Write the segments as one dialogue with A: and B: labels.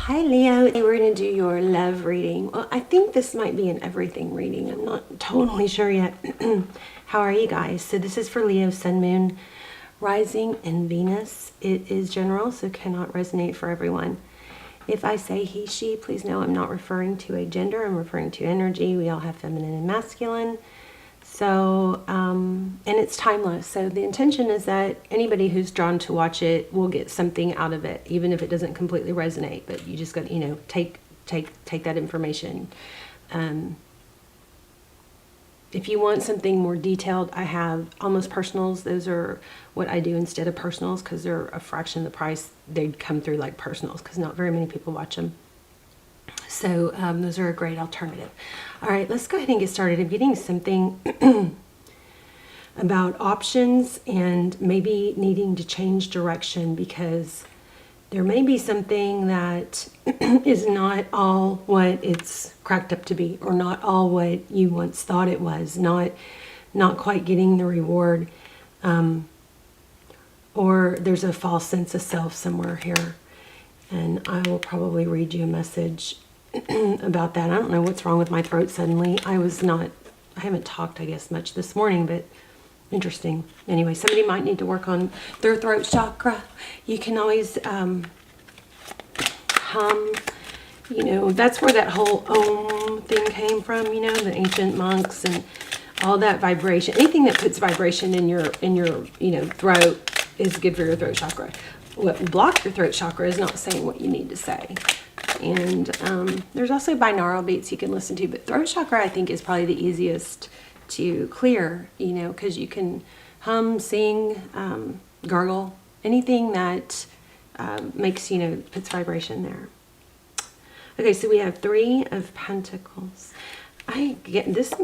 A: Hi Leo, we're going to do your love reading. Well, I think this might be an everything reading. I'm not totally sure yet. How are you guys? So this is for Leo, Sun, Moon, Rising, and Venus. It is general, so cannot resonate for everyone. If I say he, she, please know I'm not referring to a gender. I'm referring to energy. We all have feminine and masculine. So, and it's timeless. So the intention is that anybody who's drawn to watch it will get something out of it, even if it doesn't completely resonate. But you just got to, take that information. If you want something more detailed, I have almost personals. Those are what I do instead of personals because they're a fraction of the price. They'd come through like personals because not very many people watch them. So those are a great alternative. All right, let's go ahead and get started. I'm getting something about options and maybe needing to change direction because there may be something that is not all what it's cracked up to be, or not all what you once thought it was, not quite getting the reward, or there's a false sense of self somewhere here. And I will probably read you a message about that. I don't know what's wrong with my throat suddenly. I haven't talked, I guess, much this morning, but interesting. Anyway, somebody might need to work on their throat chakra. You can always hum, that's where that whole Om thing came from, the ancient monks and all that vibration. Anything that puts vibration in your throat is good for your throat chakra. What blocks your throat chakra is not saying what you need to say. And there's also binaural beats you can listen to, but throat chakra I think is probably the easiest to clear, because you can hum, sing, gargle, anything that makes, puts vibration there. Okay, so we have 3 of Pentacles. I get this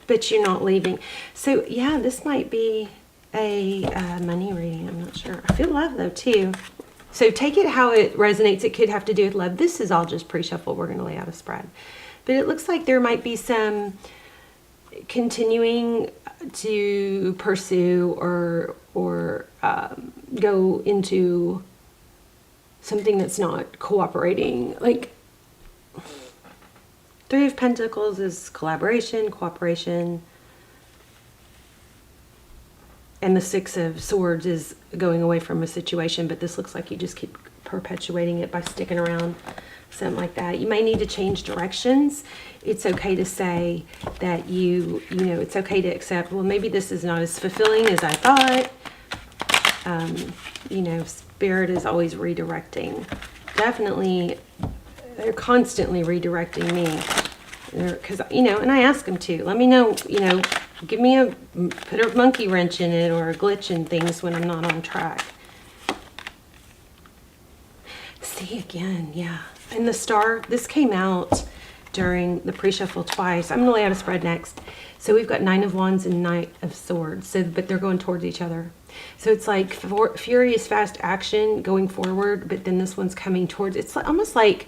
A: but you're not leaving. So yeah, this might be a money reading. I'm not sure. I feel love though too. So take it how it resonates. It could have to do with love. This is all just pre-shuffle. We're going to lay out a spread. But it looks like there might be some continuing to pursue or go into something that's not cooperating. Like 3 of Pentacles is collaboration, cooperation. And the 6 of Swords is going away from a situation, but this looks like you just keep perpetuating it by sticking around, something like that. You may need to change directions. It's okay to say that it's okay to accept, well, maybe this is not as fulfilling as I thought. Spirit is always redirecting. Definitely, they're constantly redirecting me. Because, and I ask them to. Let me know, give me put a monkey wrench in it or a glitch in things when I'm not on track. See again, yeah. And the star, this came out during the pre-shuffle twice. I'm going to lay out a spread next. So we've got 9 of Wands and 9 of Swords. So, but they're going towards each other. So it's like furious, fast action going forward, but then this one's coming towards, it's almost like,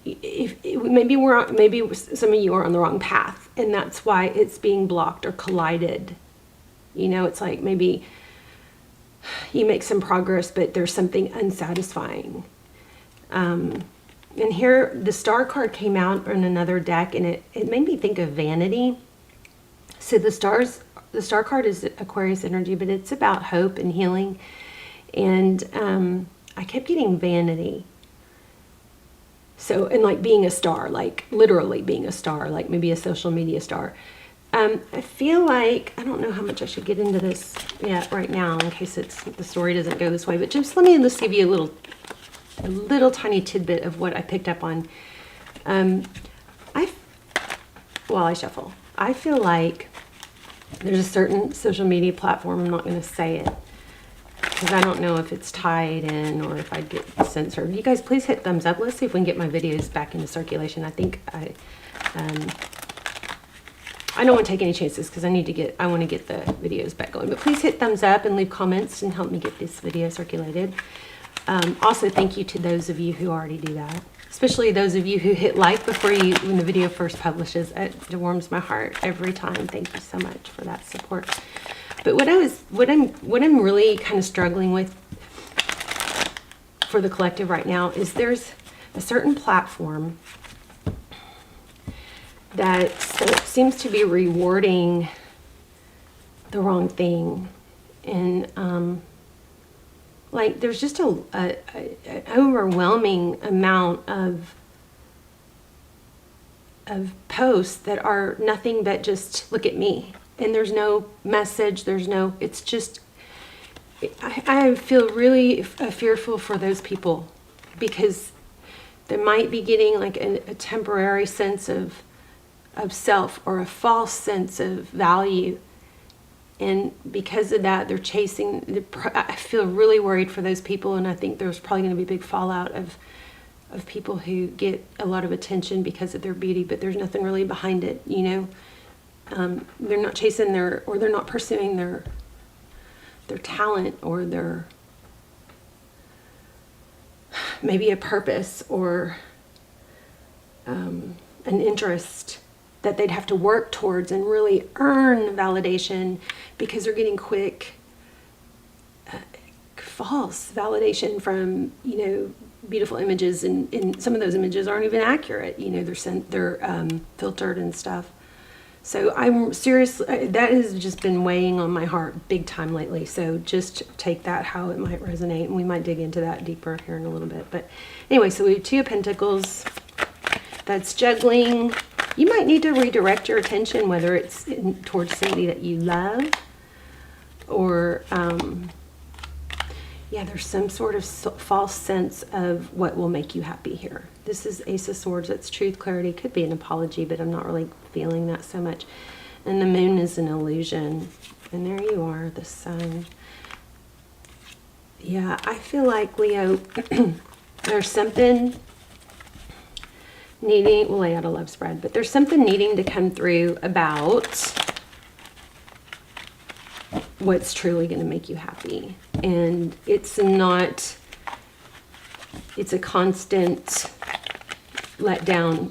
A: maybe some of you are on the wrong path, and that's why it's being blocked or collided. It's like maybe you make some progress, but there's something unsatisfying. And here the star card came out on another deck, and it made me think of vanity. So the star card is Aquarius energy, but it's about hope and healing. And I kept getting vanity. So, and like being a star, like literally being a star, like maybe a social media star. I feel like, I don't know how much I should get into this yet right now in case the story doesn't go this way, but just let me just give you a little tiny tidbit of what I picked up on. While I shuffle, I feel like there's a certain social media platform, I'm not going to say it, because I don't know if it's tied in or if I'd get censored. You guys, please hit thumbs up. Let's see if we can get my videos back into circulation. I think I don't want to take any chances because I want to get the videos back going. But please hit thumbs up and leave comments and help me get this video circulated. Also, thank you to those of you who already do that, especially those of you who hit like when the video first publishes. It warms my heart every time. Thank you so much for that support. But what I'm really kind of struggling with for the collective right now is there's a certain platform that seems to be rewarding the wrong thing. And like there's just an overwhelming amount of posts that are nothing but just look at me. And there's no message, it's just, I feel really fearful for those people, because they might be getting like a temporary sense of self, or a false sense of value. And because of that, they're chasing, I feel really worried for those people. And I think there's probably going to be a big fallout of people who get a lot of attention because of their beauty, but there's nothing really behind it, you know. They're not chasing they're not pursuing their talent, or their maybe a purpose, or an interest that they'd have to work towards and really earn validation, because they're getting quick false validation from, you know, beautiful images, and some of those images aren't even accurate, you know, they're filtered and stuff. So I'm serious, that has just been weighing on my heart big time lately. So just take that how it might resonate, and we might dig into that deeper here in a little bit. But anyway, so we have Two of Pentacles. That's juggling. You might need to redirect your attention, whether it's towards somebody that you love, or yeah, there's some sort of false sense of what will make you happy here. This is Ace of Swords. That's truth, clarity. Could be an apology, but I'm not really feeling that so much. And the Moon is an illusion. And there you are, the Sun. Yeah, I feel like, Leo, there's something needing, we'll lay out a love spread, but there's something needing to come through about what's truly going to make you happy. And it's not, it's a constant letdown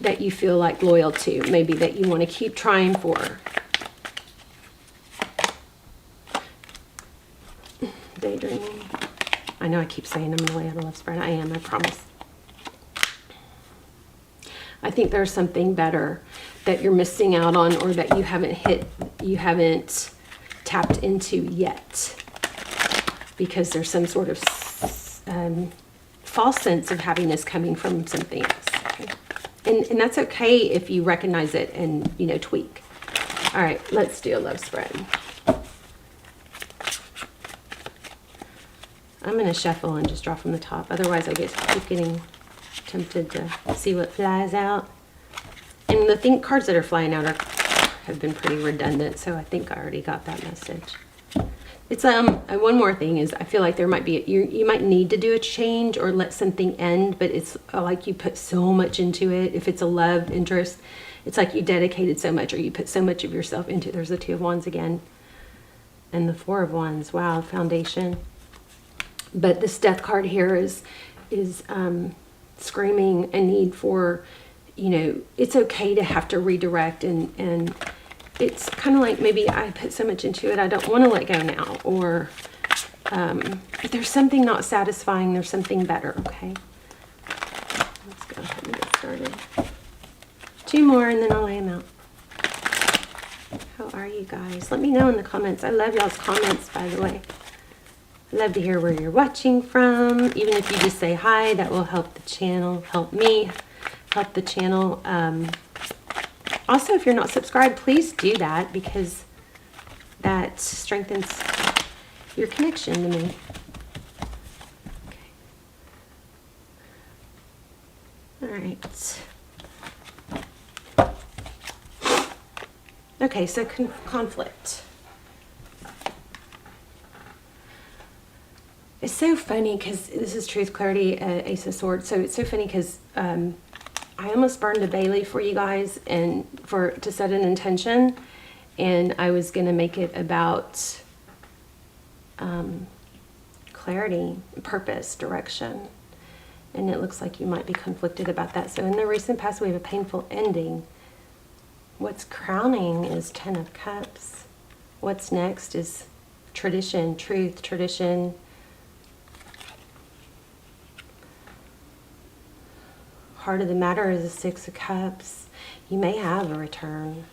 A: that you feel like loyal to, maybe that you want to keep trying for. Daydreaming. I know I keep saying I'm going to lay out a love spread. I am, I promise. I think there's something better that you're missing out on, or that you haven't tapped into yet, because there's some sort of false sense of happiness coming from something else. Okay? And that's okay if you recognize it and, you know, tweak. All right, let's do a love spread. I'm going to shuffle and just draw from the top. Otherwise, I keep getting tempted to see what flies out. And the cards that are flying out have been pretty redundant, so I think I already got that message. It's one more thing is, I feel like there might be, you might need to do a change or let something end, but it's like you put so much into it. If it's a love interest, it's like you dedicated so much, or you put so much of yourself into it. There's the Two of Wands again, and the Four of Wands. Wow, foundation. But this Death card here is screaming a need for, you know, it's okay to have to redirect, and it's kind of like, maybe I put so much into it, I don't want to let go now, or if there's something not satisfying, there's something better. Okay, let's go ahead and get started. Two more and then I'll lay them out. How are you guys? Let me know in the comments. I love y'all's comments, by the way. I love to hear where you're watching from. Even if you just say hi, that will help the channel, help me, help the channel. Also, if you're not subscribed, please do that, because that strengthens your connection to me. Okay. All right. Okay, so conflict. It's so funny because this is Truth, Clarity, Ace of Swords. So it's so funny because I almost burned a bay leaf for you guys, and to set an intention, and I was going to make it about clarity, purpose, direction, and it looks like you might be conflicted about that. So in the recent past, we have a painful ending. What's crowning is Ten of Cups. What's next is tradition, truth, tradition, heart of the matter is the Six of Cups. You may have a return.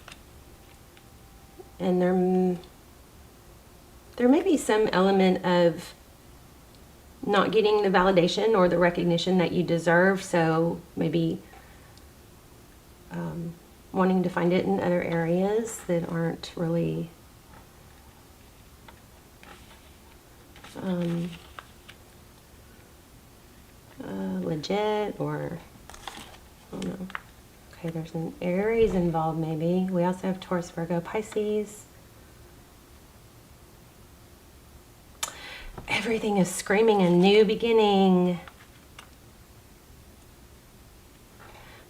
A: And there may be some element of not getting the validation or the recognition that you deserve. So maybe wanting to find it in other areas that aren't really legit, or I don't know. Okay, there's an Aries involved maybe. We also have Taurus, Virgo, Pisces. Everything is screaming a new beginning.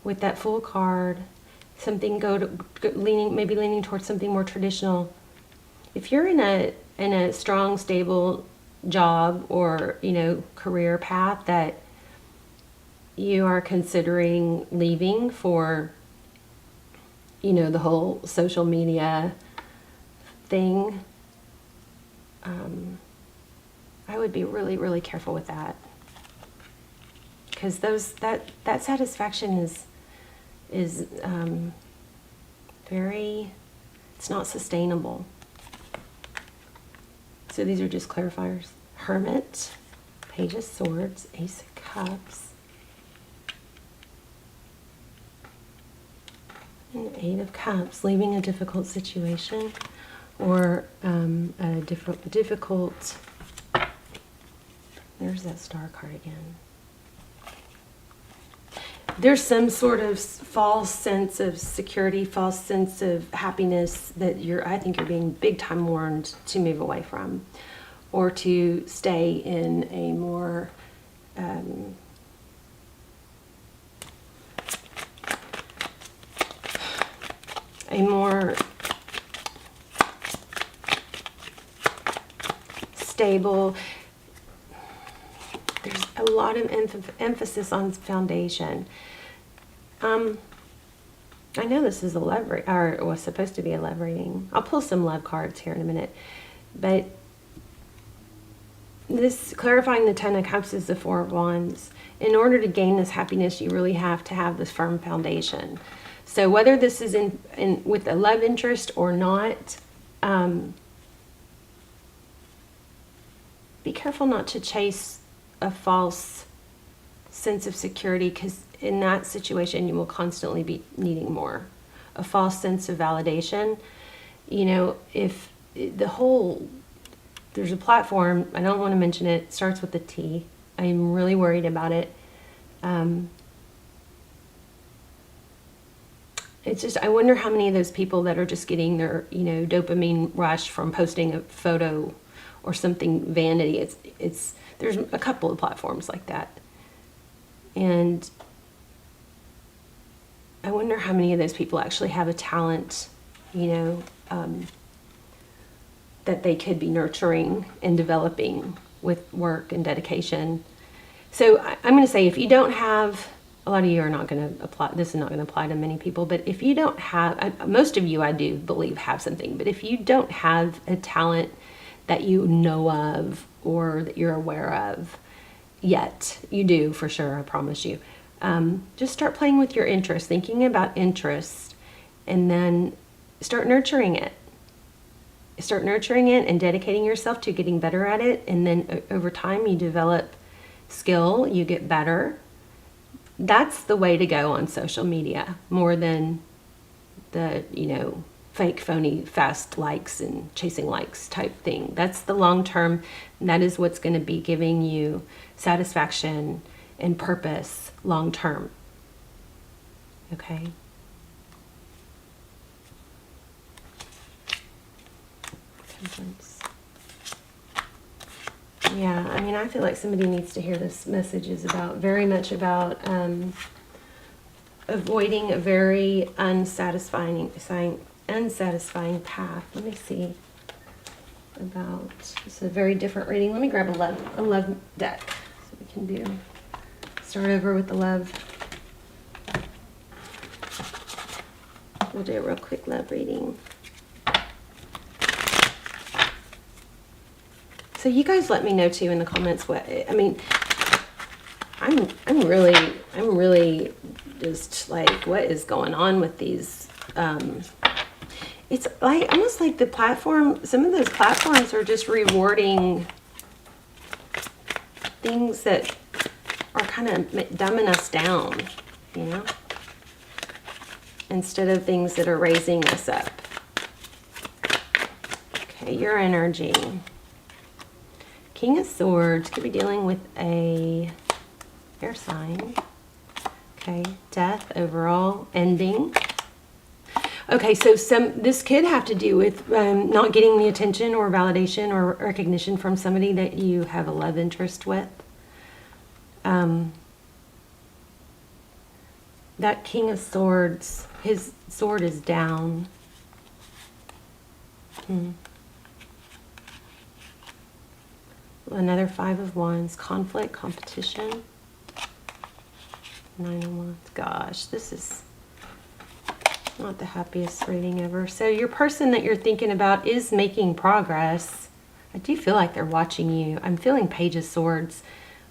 A: With that Fool card, something maybe leaning towards something more traditional. If you're in a strong, stable job or, you know, career path that you are considering leaving for, you know, the whole social media thing, I would be really, really careful with that, because that satisfaction is very, it's not sustainable. So these are just clarifiers. Hermit, Page of Swords, Ace of Cups, and Eight of Cups, leaving a difficult situation or a difficult, there's that Star card again. There's some sort of false sense of security, false sense of happiness that I think you're being big time warned to move away from, or to stay in a more stable. There's a lot of emphasis on foundation. I know this is a love reading, or it was supposed to be a love reading. I'll pull some love cards here in a minute. But this, clarifying the Ten of Cups, is the Four of Wands. In order to gain this happiness, you really have to have this firm foundation. So whether this is in with a love interest or not, be careful not to chase a false sense of security, because in that situation you will constantly be needing more. A false sense of validation. You know, if there's a platform, I don't want to mention it, starts with a T. I'm really worried about it. It's just, I wonder how many of those people that are just getting their, you know, dopamine rush from posting a photo or something vanity. There's a couple of platforms like that. And I wonder how many of those people actually have a talent, you know, that they could be nurturing and developing with work and dedication. So I'm going to say, if you don't have, a lot of you are not going to apply, this is not going to apply to many people, but if you don't have, most of you I do believe have something, but if you don't have a talent that you know of or that you're aware of yet, you do for sure, I promise you. Just start playing with your interest, thinking about interest, and then start nurturing it. Start nurturing it and dedicating yourself to getting better at it. And then over time you develop skill, you get better. That's the way to go on social media, more than the, you know, fake, phony, fast likes and chasing likes type thing. That's the long term. That is what's going to be giving you satisfaction and purpose long term. Okay? Temperance. Yeah, I mean, I feel like somebody needs to hear this message. Is about, very much about avoiding a very unsatisfying path. Let me see. This is a very different reading. Let me grab a love deck so we can start over with the love. We'll do a real quick love reading. So you guys let me know too in the comments what, I mean, I'm really just like, what is going on with these? It's like almost like the platform. Some of those platforms are just rewarding things that are kind of dumbing us down, you know, instead of things that are raising us up. Okay, your energy. King of Swords could be dealing with a air sign. Okay, death overall, ending. Okay, so this could have to do with not getting the attention or validation or recognition from somebody that you have a love interest with. That King of Swords, his sword is down. Another Five of Wands, conflict, competition. Nine of Wands. Gosh, this is not the happiest reading ever. So your person that you're thinking about is making progress. I do feel like they're watching you. I'm feeling Page of Swords.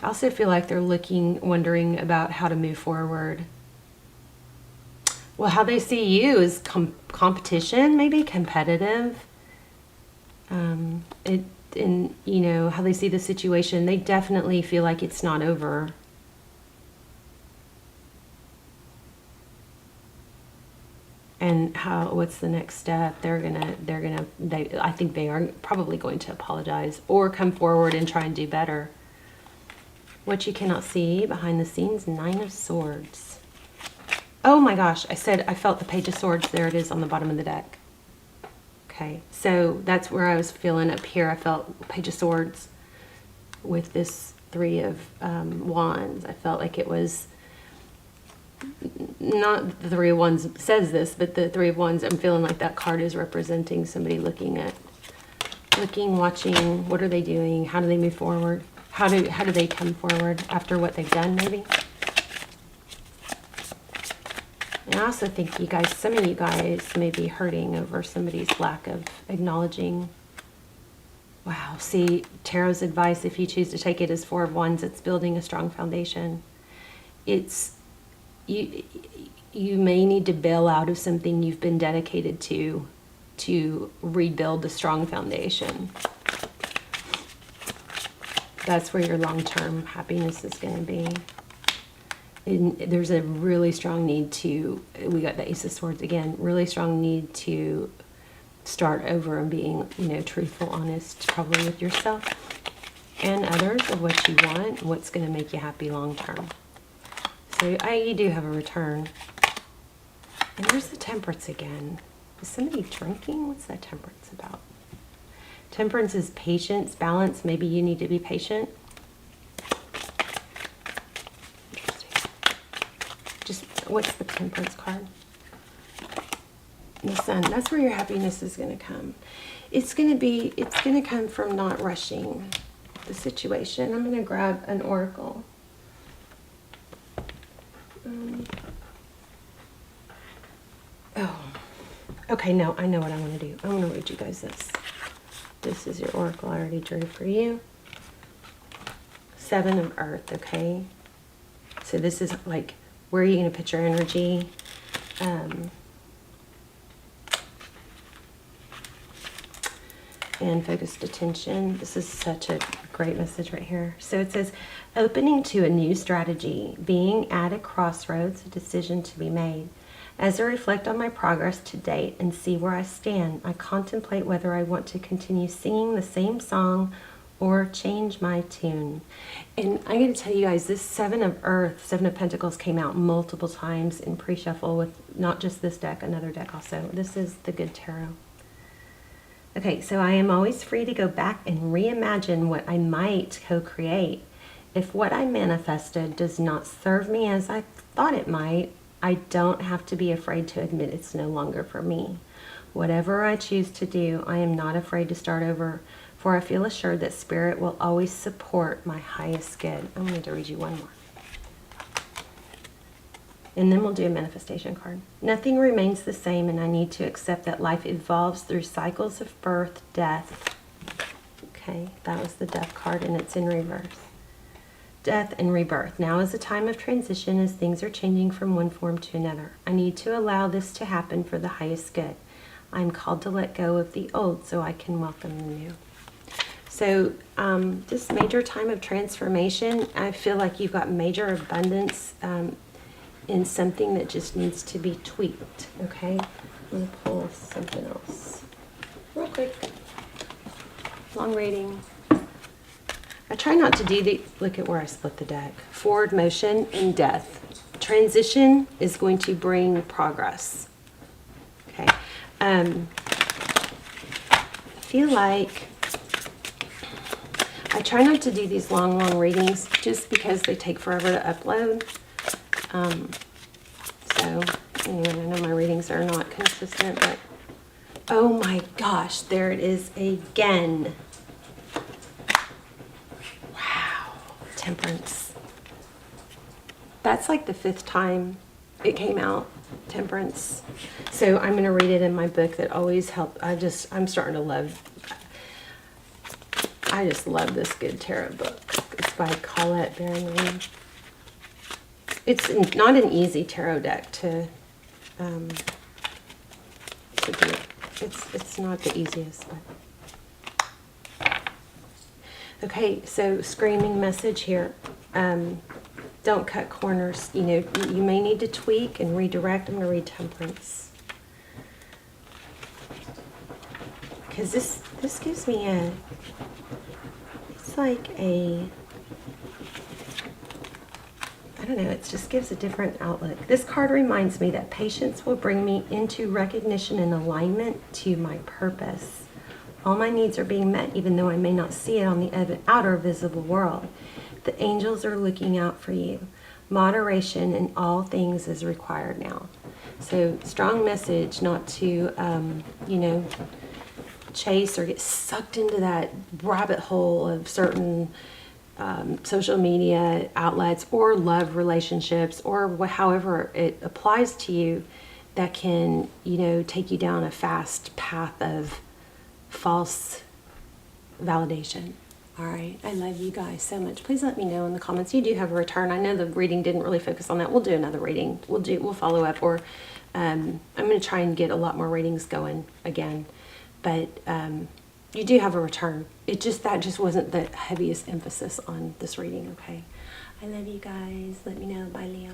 A: I also feel like they're wondering about how to move forward. Well, how they see you is competition, maybe competitive. And you know, how they see the situation, they definitely feel like it's not over. And what's the next step? I think they are probably going to apologize or come forward and try and do better. What you cannot see behind the scenes, Nine of Swords. Oh my gosh, I felt the Page of Swords. There it is on the bottom of the deck. Okay, so that's where I was feeling up here. I felt Page of Swords with this Three of Wands. I felt like it was not the Three of Wands says this, but the Three of Wands, I'm feeling like that card is representing somebody watching, what are they doing? How do they move forward? How do they come forward after what they've done, maybe? And I also think some of you guys may be hurting over somebody's lack of acknowledging. Wow, see, Tarot's advice, if you choose to take it as Four of Wands, it's building a strong foundation. It's you may need to bail out of something you've been dedicated to rebuild a strong foundation. That's where your long-term happiness is going to be. There's a really strong need we got the Ace of Swords again, really strong need to start over and being, truthful, honest, probably with yourself and others of what you want, what's going to make you happy long-term. So you do have a return. And there's the Temperance again. Is somebody drinking? What's that Temperance about? Temperance is patience, balance. Maybe you need to be patient. Interesting. Just, what's the Temperance card? The Sun. That's where your happiness is going to come. It's going to come from not rushing the situation. I'm going to grab an oracle. Okay, no, I know what I want to do. I want to read you guys this. This is your oracle I already drew for you. Seven of Earth, okay? So this is like, where are you going to put your energy? And focused attention. This is such a great message right here. So it says, opening to a new strategy, being at a crossroads, a decision to be made. As I reflect on my progress to date and see where I stand, I contemplate whether I want to continue singing the same song or change my tune. And I'm going to tell you guys, this Seven of Earth, Seven of Pentacles came out multiple times in pre-shuffle with not just this deck, another deck also. This is the Good Tarot. Okay, so I am always free to go back and reimagine what I might co-create. If what I manifested does not serve me as I thought it might, I don't have to be afraid to admit it's no longer for me. Whatever I choose to do, I am not afraid to start over, for I feel assured that Spirit will always support my highest good. I'm going to read you one more. And then we'll do a manifestation card. Nothing remains the same, and I need to accept that life evolves through cycles of birth, death. Okay, that was the Death card, and it's in reverse. death, and rebirth. Now is a time of transition as things are changing from one form to another. I need to allow this to happen for the highest good. I'm called to let go of the old so I can welcome the new. So this major time of transformation, I feel like you've got major abundance in something that just needs to be tweaked, okay? I'm going to pull something else real quick. Long reading. I try not to do the, look at where I split the deck. Forward motion and death. Transition is going to bring progress. Okay. I feel like I try not to do these long readings just because they take forever to upload. So, anyway, I know my readings are not consistent, but oh my gosh, there it is again. Wow, Temperance. That's like the 5th time it came out, Temperance. So I'm going to read it in my book that always helped. I'm starting to love, I just love this good tarot book. It's by Colette Baron. It's not an easy tarot deck to do. It's not the easiest. But. Okay, so screaming message here. Don't cut corners. You know, you may need to tweak and redirect. I'm going to read Temperance. Because this gives me a, it's like a, I don't know, it just gives a different outlook. This card reminds me that patience will bring me into recognition and alignment to my purpose. All my needs are being met even though I may not see it on the outer visible world. The angels are looking out for you. Moderation in all things is required now. So strong message not to, you know, chase or get sucked into that rabbit hole of certain social media outlets or love relationships or however it applies to you that can, you know, take you down a fast path of false validation. All right, I love you guys so much. Please let me know in the comments. You do have a return. I know the reading didn't really focus on that. We'll do another reading. We'll follow up, or I'm going to try and get a lot more readings going again. But you do have a return. That just wasn't the heaviest emphasis on this reading. Okay, I love you guys. Let me know. Bye, Leo.